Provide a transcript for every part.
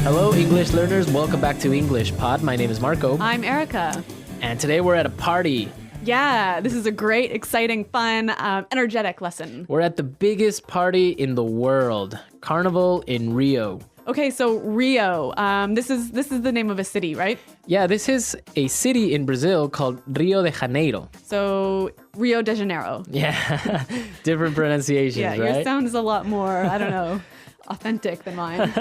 Hello, English learners. Welcome back to English Pod. My name is Marco. I'm Erica. And today we're at a party. Yeah, this is a great, exciting, fun, energetic lesson. We're at the biggest party in the world, Carnival in Rio. Okay, so Rio. This is the name of a city, right? Yeah, this is a city in Brazil called Rio de Janeiro. So Rio de Janeiro. Yeah, different pronunciations, Yeah, right? your sound is a lot more, I don't know, authentic than mine.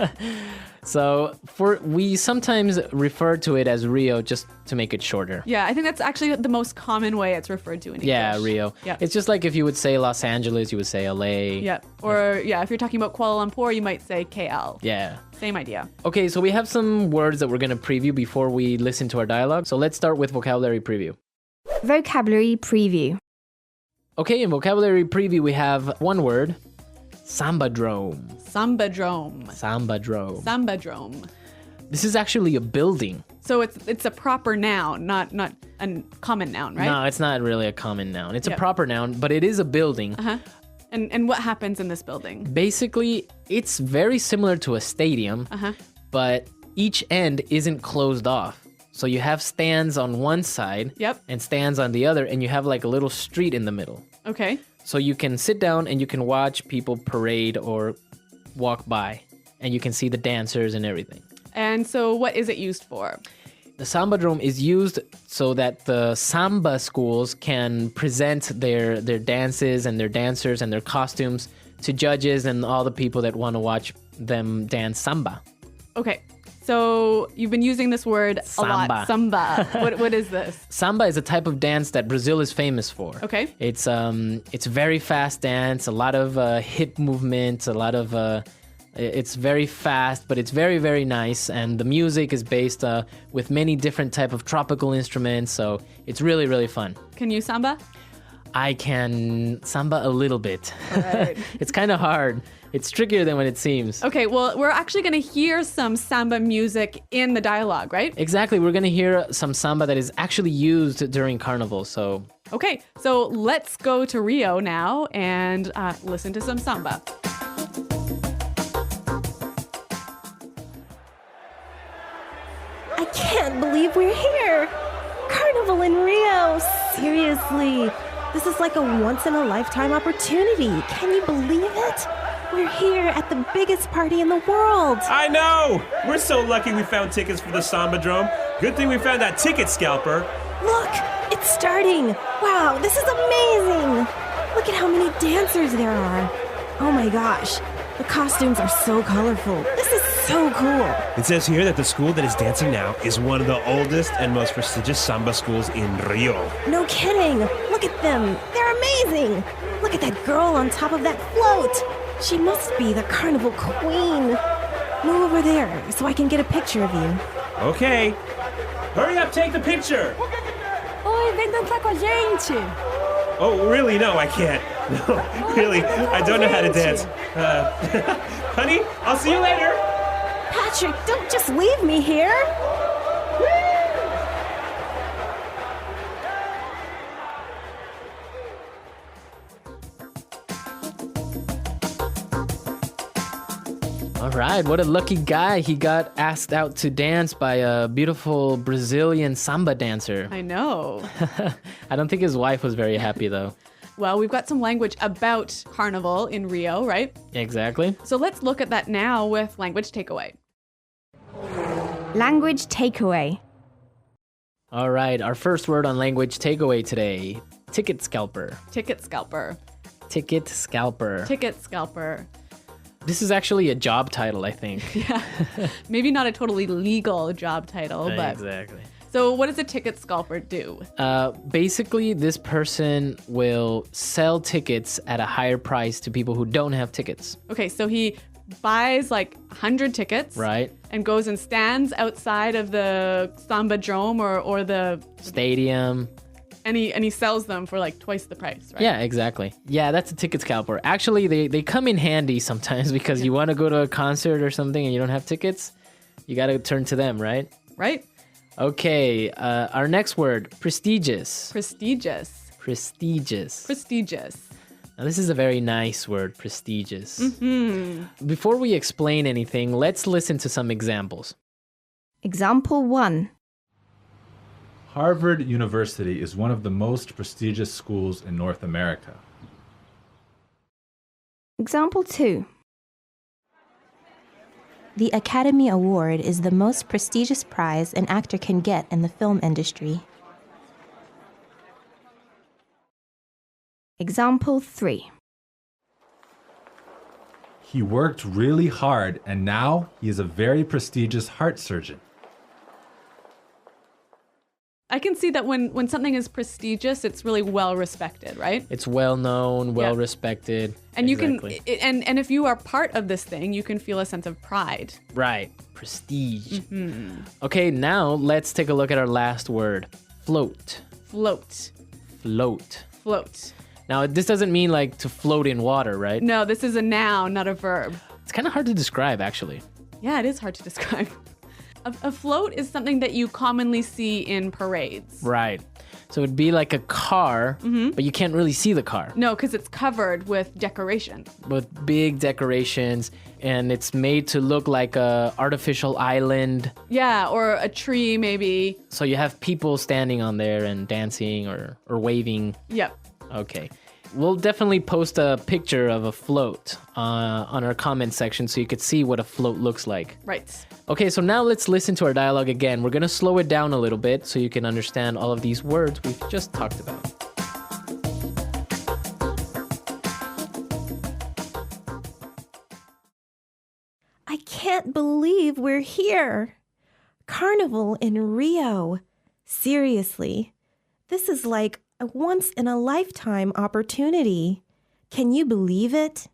So we sometimes refer to it as Rio just to make it shorter. Yeah, I think that's actually the most common way it's referred to in English. Yeah, Rio. Yeah. It's just like if you would say Los Angeles, you would say LA. Yeah, or yeah, if you're talking about Kuala Lumpur, you might say KL. Yeah. Same idea. Okay, so we have some words that we're going to preview before we listen to our dialogue. So let's start with vocabulary preview. Vocabulary preview. Okay, in vocabulary preview, we have one word, sambadrome. Sambadrome. Sambadrome. Sambadrome. This is actually a building. So it's a proper noun, not a common noun, right? No, it's not really a common noun. It's Yep. a proper noun, but it is a building. Uh-huh. And what happens in this building? Basically, it's very similar to a stadium, Uh-huh. but each end isn't closed off. So you have stands on one side Yep. and stands on the other, and you have like a little street in the middle. Okay. So you can sit down and you can watch people parade or walk by, and you can see the dancers and everything. And so what is it used for? The Sambadrome is used so that the samba schools can present their dances and their dancers and their costumes to judges and all the people that want to watch them dance samba. Okay. So you've been using this word a lot. Samba. Samba. What is this? Samba is a type of dance that Brazil is famous for. Okay. It's very fast dance, a lot of hip movements, a lot of it's very fast, but it's very, very nice. And the music is based with many different type of tropical instruments. So it's really, really fun. Can you samba? I can samba a little bit. All right. It's kind of hard. It's trickier than what it seems. Okay, well, we're actually going to hear some samba music in the dialogue, right? Exactly. We're going to hear some samba that is actually used during Carnival. So Okay, so let's go to Rio now and listen to some samba. I can't believe we're here. Carnival in Rio. Seriously. This is like a once-in-a-lifetime opportunity. Can you believe it? We're here at the biggest party in the world. I know! We're so lucky we found tickets for the Sambadrome. Good thing we found that ticket scalper. Look, it's starting. Wow, this is amazing. Look at how many dancers there are. Oh my gosh, the costumes are so colorful. This is so cool. It says here that the school that is dancing now is one of the oldest and most prestigious samba schools in Rio. No kidding. Look at them. They're amazing. Look at that girl on top of that float. She must be the carnival queen. Move over there so I can get a picture of you. Okay. Hurry up, take the picture! Oi, vem dançar com a gente! Oh, really? No, I can't. No, really, I don't know how to dance. Honey, I'll see you later! Patrick, don't just leave me here. all right, what a lucky guy. He got asked out to dance by a beautiful Brazilian samba dancer. I know. I don't think his wife was very happy though. Well, we've got some language about Carnival in Rio, right? Exactly. So let's look at that now with language takeaway. Language takeaway. All right, our first word on language takeaway today, ticket scalper. Ticket scalper. Ticket scalper. Ticket scalper. This is actually a job title, I think. Yeah. Maybe not a totally legal job title, but Exactly. so what does a ticket scalper do? Basically, this person will sell tickets at a higher price to people who don't have tickets, Okay, so he buys like 100 tickets, right? and goes and stands outside of the Sambadrome or the Stadium. and he sells them for like twice the price, right? Yeah, exactly. Yeah, that's a ticket scalper. Actually, they come in handy sometimes because you want to go to a concert or something and you don't have tickets. You got to turn to them, right? Right? Okay, our next word, prestigious. Prestigious. Prestigious. Prestigious. Now, this is a very nice word, prestigious. Before we explain anything, let's listen to some examples. Example 1. Harvard University is one of the most prestigious schools in North America. Example 2. The Academy Award is the most prestigious prize an actor can get in the film industry. Example 3. He worked really hard and now he is a very prestigious heart surgeon. I can see that when something is prestigious, it's really well respected, right? It's well known, well respected. And Exactly. you can, and if you are part of this thing, you can feel a sense of pride. Right, prestige. Okay, now let's take a look at our last word, float. Float. Float. Float. Now, this doesn't mean like to float in water, right? No, this is a noun, not a verb. It's kind of hard to describe, actually. Yeah, it is hard to describe. A float is something that you commonly see in parades. Right. So it'd be like a car, but you can't really see the car. No, because it's covered with decoration. With big decorations, and it's made to look like a artificial island. Yeah, or a tree maybe. So you have people standing on there and dancing or waving. Yep. Okay. We'll definitely post a picture of a float on our comment section so you could see what a float looks like. Right. Okay, so now let's listen to our dialogue again. We're going to slow it down a little bit so you can understand all of these words we've just talked about. I can't believe we're here. Carnival in Rio. Seriously, this is like a once-in-a-lifetime opportunity. Can you believe it?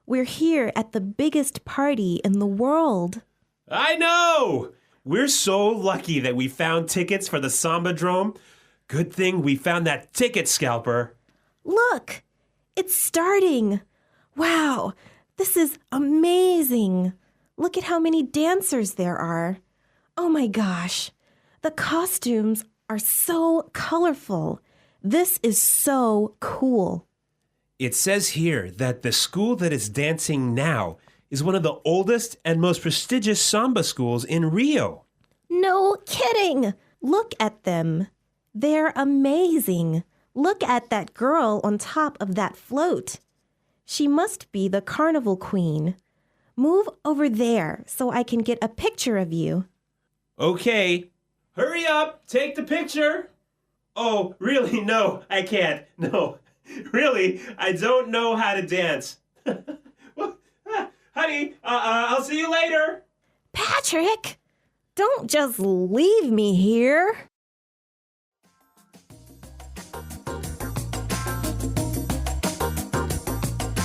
We're here at the biggest party in the world. I know! We're so lucky that we found tickets for the Samba Drome. Good thing we found that ticket scalper. Look, it's starting. Wow, this is amazing. Look at how many dancers there are. Oh my gosh, the costumes are so colorful. This is so cool. It says here that the school that is dancing now is one of the oldest and most prestigious samba schools in Rio. No kidding. Look at them. They're amazing. Look at that girl on top of that float. She must be the carnival queen. Move over there so I can get a picture of you. Okay, hurry up, take the picture. Oh, really? No, I can't. No, really, I don't know how to dance. Honey, I'll see you later. Patrick, don't just leave me here.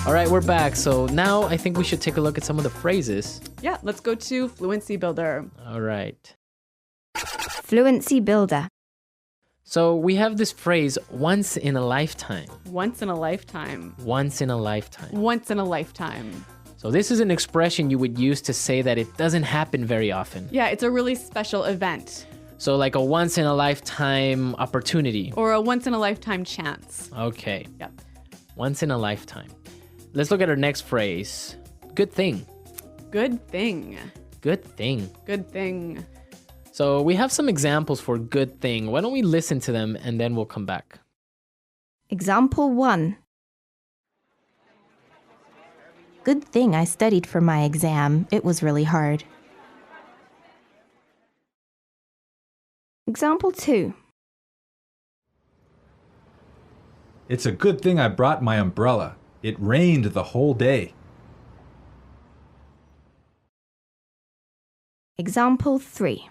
All right, we're back. So now I think we should take a look at some of the phrases. Yeah, let's go to Fluency Builder. All right. Fluency Builder. So we have this phrase, once in a lifetime. Once in a lifetime. Once in a lifetime. Once in a lifetime. So this is an expression you would use to say that it doesn't happen very often. Yeah, it's a really special event. So like a once in a lifetime opportunity. Or a once in a lifetime chance. Okay. Yep. Once in a lifetime. Let's look at our next phrase. Good thing. Good thing. Good thing. Good thing. So we have some examples for good thing. Why don't we listen to them and then we'll come back. Example 1. Good thing I studied for my exam. It was really hard. Example 2. It's a good thing I brought my umbrella. It rained the whole day. Example 3.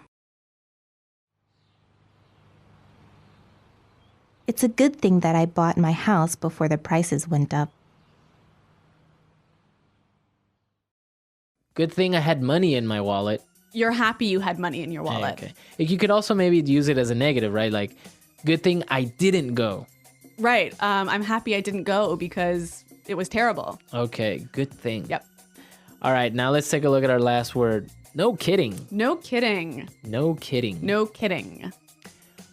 It's a good thing that I bought my house before the prices went up. Good thing I had money in my wallet. You're happy you had money in your wallet. Okay. You could also maybe use it as a negative, right? Like, good thing I didn't go. Right. I'm happy I didn't go because it was terrible. Okay, good thing. Yep. All right, now let's take a look at our last word. No kidding. No kidding. No kidding. No kidding.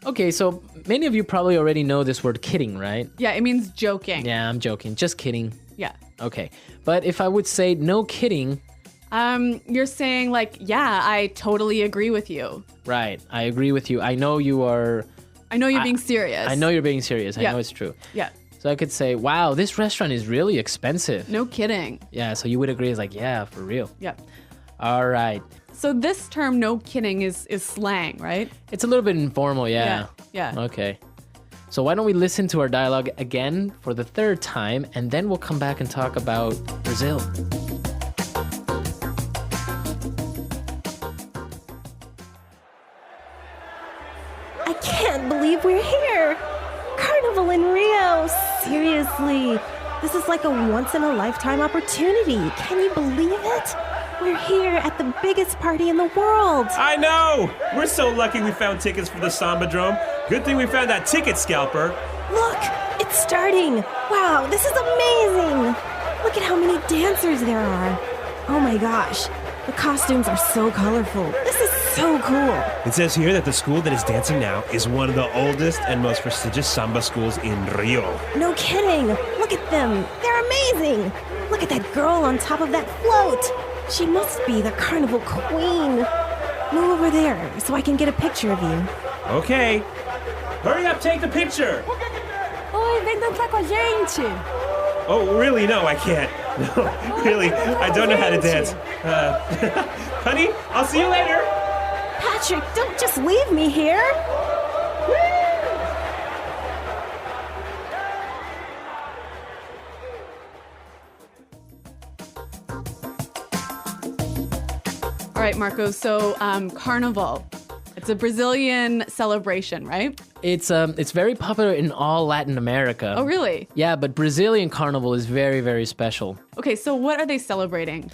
Okay, so many of you probably already know this word kidding, right? Yeah, it means joking. Yeah, I'm joking. Just kidding. Yeah. Okay. But if I would say no kidding, You're saying like, yeah, I totally agree with you. right, I agree with you. I know you are. I know you're being serious. I know you're being serious. I Yeah. know it's true. Yeah. So I could say, wow, this restaurant is really expensive. No kidding. Yeah, so you would agree. It's like, yeah, for real. Yeah. All right. So this term, no kidding, is slang, right? It's a little bit informal, yeah. Yeah. Okay. So why don't we listen to our dialogue again for the third time, and then we'll come back and talk about Brazil. I can't believe we're here. Carnival in Rio. Seriously. This is like a once-in-a-lifetime opportunity. Can you believe it? We're here at the biggest party in the world. I know! We're so lucky we found tickets for the Sambadrome. Good thing we found that ticket scalper. Look, it's starting. Wow, this is amazing. Look at how many dancers there are. Oh my gosh, the costumes are so colorful. This is so cool. It says here that the school that is dancing now is one of the oldest and most prestigious samba schools in Rio. No kidding. Look at them. They're amazing. Look at that girl on top of that float. She must be the carnival queen. Move over there so I can get a picture of you. Okay. Hurry up, take the picture! Oi, vem dançar com a gente! Oh, really? No, I can't. No, really, I don't know how to dance. Honey, I'll see you later! Patrick, don't just leave me here. All right, Marco. So Carnival. It's a Brazilian celebration, right? It's very popular in all Latin America. Oh, really? Yeah, but Brazilian carnival is very, very special. Okay, so what are they celebrating?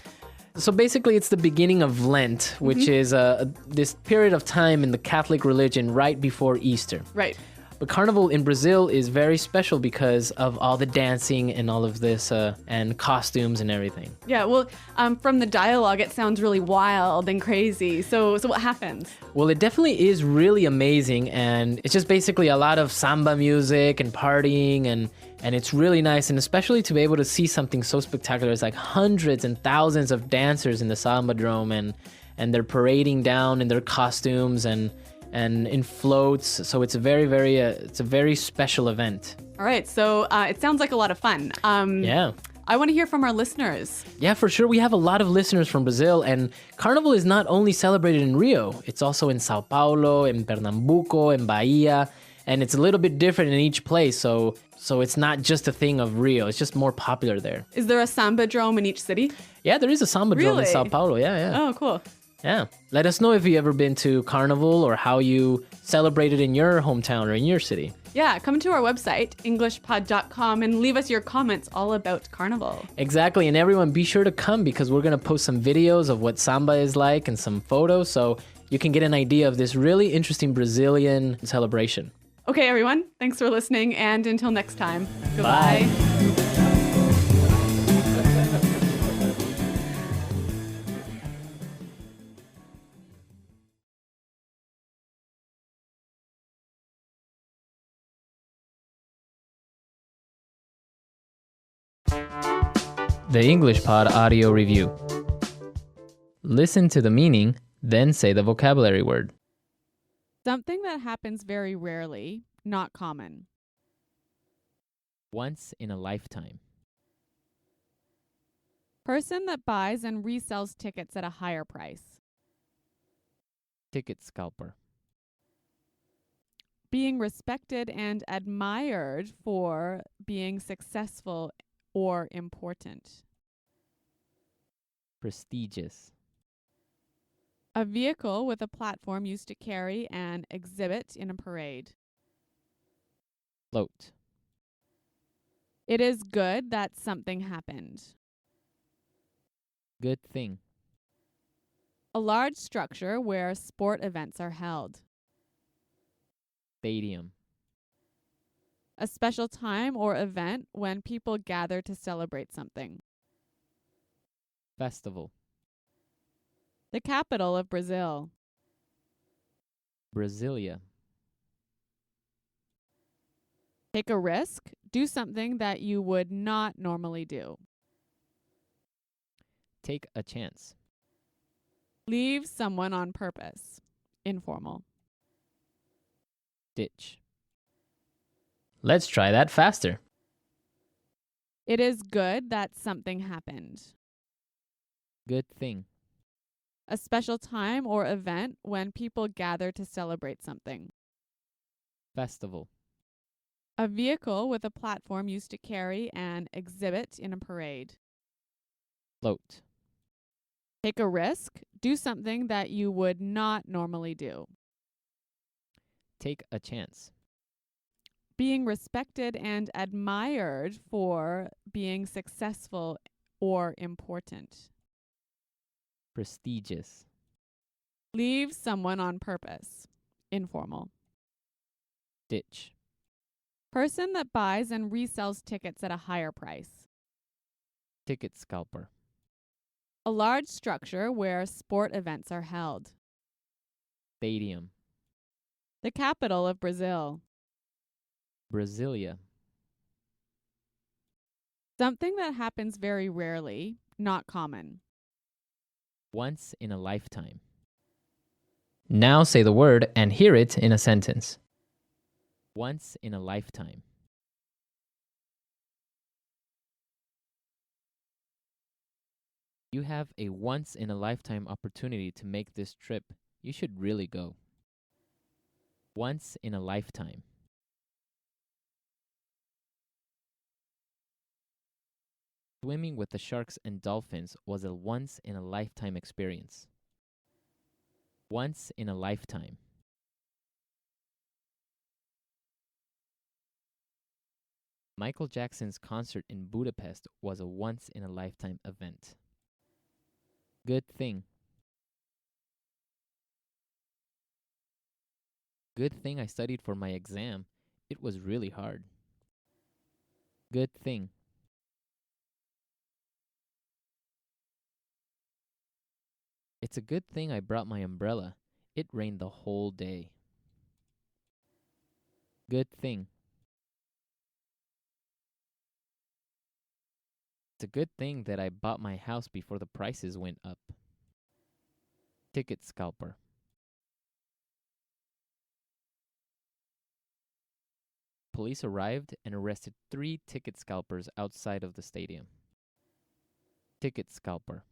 So basically, it's the beginning of Lent, which is this period of time in the Catholic religion right before Easter. Right. But Carnival in Brazil is very special because of all the dancing and all of this and costumes and everything. Yeah, well, from the dialogue, it sounds really wild and crazy. So what happens? Well, it definitely is really amazing, and it's just basically a lot of samba music and partying, and it's really nice, and especially to be able to see something so spectacular. It's like hundreds and thousands of dancers in the Sambadrome, and they're parading down in their costumes and in floats. So it's a very special event. All right, so it sounds like a lot of fun. Yeah. I want to hear from our listeners. Yeah, for sure. We have a lot of listeners from Brazil, and Carnival is not only celebrated in Rio, it's also in Sao Paulo, in Pernambuco, in Bahia, and it's a little bit different in each place. So it's not just a thing of Rio, it's just more popular there. Is there a Sambadrome in each city? Yeah, there is a Samba Dome in Really? Sao Paulo. Yeah. Oh, cool. Yeah. Let us know if you've ever been to Carnival or how you celebrated in your hometown or in your city. Yeah, come to our website, englishpod.com, and leave us your comments all about Carnival. Exactly. And everyone, be sure to come because we're going to post some videos of what samba is like and some photos so you can get an idea of this really interesting Brazilian celebration. Okay, everyone, thanks for listening, and until next time, Bye. goodbye. The English Pod Audio Review. Listen to the meaning, then say the vocabulary word. Something that happens very rarely, not common. Once in a lifetime. Person that buys and resells tickets at a higher price. Ticket scalper. Being respected and admired for being successful or important. Prestigious. A vehicle with a platform used to carry an exhibit in a parade. Float. It is good that something happened. Good thing. A large structure where sport events are held. Stadium. A special time or event when people gather to celebrate something. Festival. The capital of Brazil. Brasilia. Take a risk. Do something that you would not normally do. Take a chance. Leave someone on purpose. Informal. Ditch. Let's try that faster. It is good that something happened. Good thing. A special time or event when people gather to celebrate something. Festival. A vehicle with a platform used to carry an exhibit in a parade. Float. Take a risk. Do something that you would not normally do. Take a chance. Being respected and admired for being successful or important. Prestigious. Leave someone on purpose. Informal. Ditch. Person that buys and resells tickets at a higher price. Ticket scalper. A large structure where sport events are held. Stadium. The capital of Brazil. Brasilia. Something that happens very rarely, not common. Once in a lifetime. Now say the word and hear it in a sentence. Once in a lifetime. You have a once in a lifetime opportunity to make this trip. You should really go. Once in a lifetime. Swimming with the sharks and dolphins was a once in a lifetime experience. Once in a lifetime. Michael Jackson's concert in Budapest was a once in a lifetime event. Good thing. Good thing I studied for my exam. It was really hard. Good thing. It's a good thing I brought my umbrella. It rained the whole day. Good thing. It's a good thing that I bought my house before the prices went up. Ticket scalper. Police arrived and arrested 3 ticket scalpers outside of the stadium. Ticket scalper.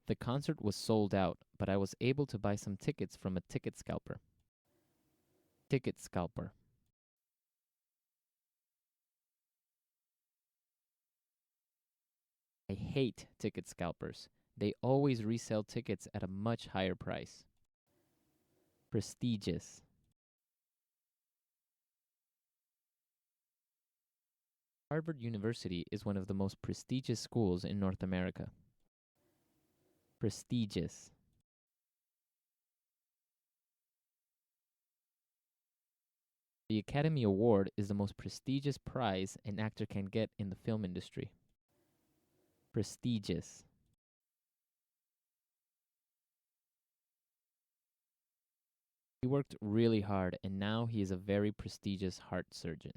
The concert was sold out, but I was able to buy some tickets from a ticket scalper. Ticket scalper. I hate ticket scalpers. They always resell tickets at a much higher price. Prestigious. Harvard University is one of the most prestigious schools in North America. Prestigious. The Academy Award is the most prestigious prize an actor can get in the film industry. Prestigious. He worked really hard and now he is a very prestigious heart surgeon.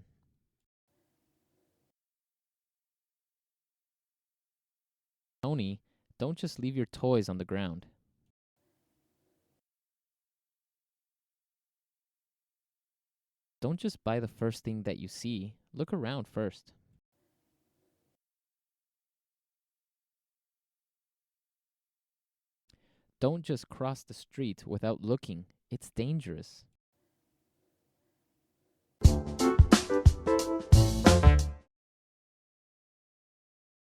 Tony, don't just leave your toys on the ground. Don't just buy the first thing that you see. Look around first. Don't just cross the street without looking. It's dangerous.